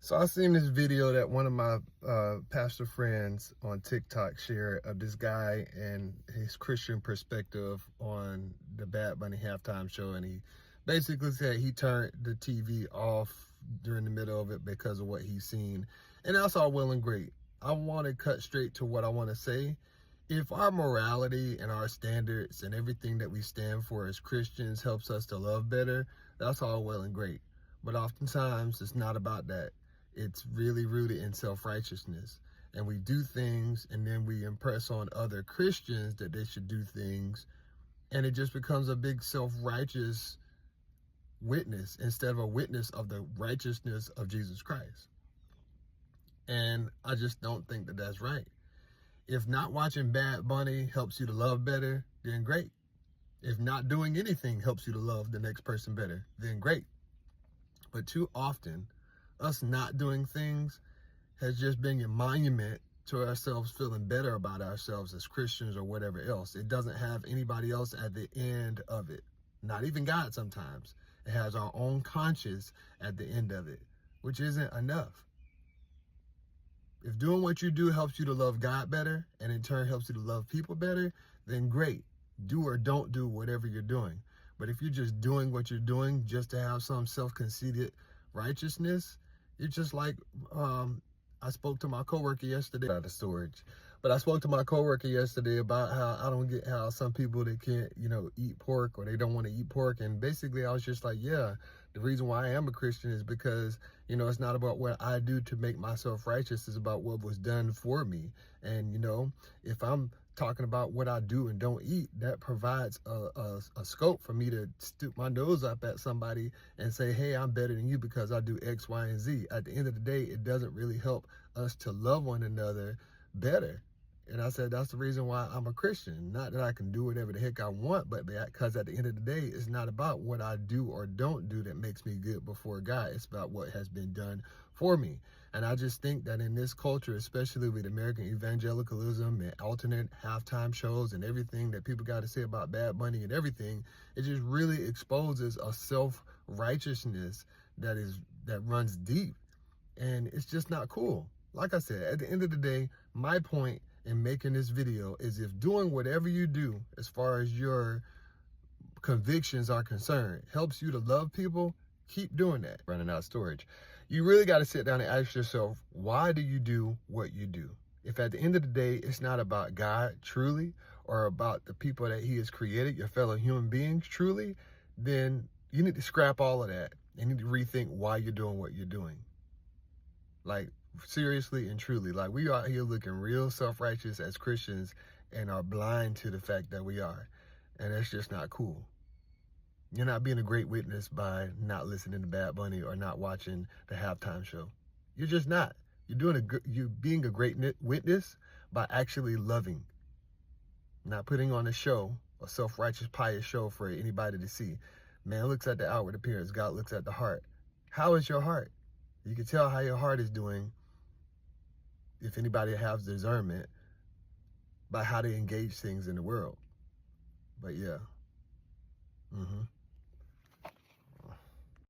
So I seen this video that one of my pastor friends on TikTok shared of this guy and his Christian perspective on the Bad Bunny halftime show. And he basically said he turned the TV off during the middle of it because of what he's seen. And that's all well and great. I want to cut straight to what I want to say. If our morality and our standards and everything that we stand for as Christians helps us to love better, that's all well and great. But oftentimes it's not about that. It's really rooted in self-righteousness. And we do things and then we impress on other Christians that they should do things. And it just becomes a big self-righteous witness instead of a witness of the righteousness of Jesus Christ. And I just don't think that that's right. If not watching Bad Bunny helps you to love better, then great. If not doing anything helps you to love the next person better, then great. But too often, us not doing things has just been a monument to ourselves feeling better about ourselves as Christians or whatever else. It doesn't have anybody else at the end of it. Not even God sometimes. It has our own conscience at the end of it, which isn't enough. If doing what you do helps you to love God better and in turn helps you to love people better, then great. Do or don't do whatever you're doing. But if you're just doing what you're doing just to have some self-conceited righteousness, you're just like, I spoke to my coworker yesterday about the storage. But I spoke to my coworker yesterday about how I don't get how some people that can't, eat pork or they don't want to eat pork. And basically I was just like, yeah, the reason why I am a Christian is because, it's not about what I do to make myself righteous. It's about what was done for me. And, if I'm talking about what I do and don't eat, that provides a scope for me to stoop my nose up at somebody and say, hey, I'm better than you because I do X, Y, and Z. At the end of the day, it doesn't really help us to love one another better. And I said, that's the reason why I'm a Christian. Not that I can do whatever the heck I want, but because at the end of the day, it's not about what I do or don't do that makes me good before God. It's about what has been done for me. And I just think that in this culture, especially with American evangelicalism and alternate halftime shows and everything that people got to say about Bad Bunny and everything, it just really exposes a self-righteousness that runs deep. And it's just not cool. Like I said, at the end of the day, my point in making this video is if doing whatever you do as far as your convictions are concerned helps you to love people, keep doing that. Running out of storage. You really got to sit down and ask yourself, why do you do what you do? If at the end of the day, it's not about God truly or about the people that he has created, your fellow human beings truly, then you need to scrap all of that and need to rethink why you're doing what you're doing. Like, seriously and truly, like we out here looking real self-righteous as Christians and are blind to the fact that we are. And that's just not cool. You're not being a great witness by not listening to Bad Bunny or not watching the halftime show. You're just not. You're being a great witness by actually loving, not putting on a show, a self-righteous, pious show for anybody to see. Man looks at the outward appearance. God looks at the heart. How is your heart? You can tell how your heart is doing if anybody has discernment by how they engage things in the world. But yeah.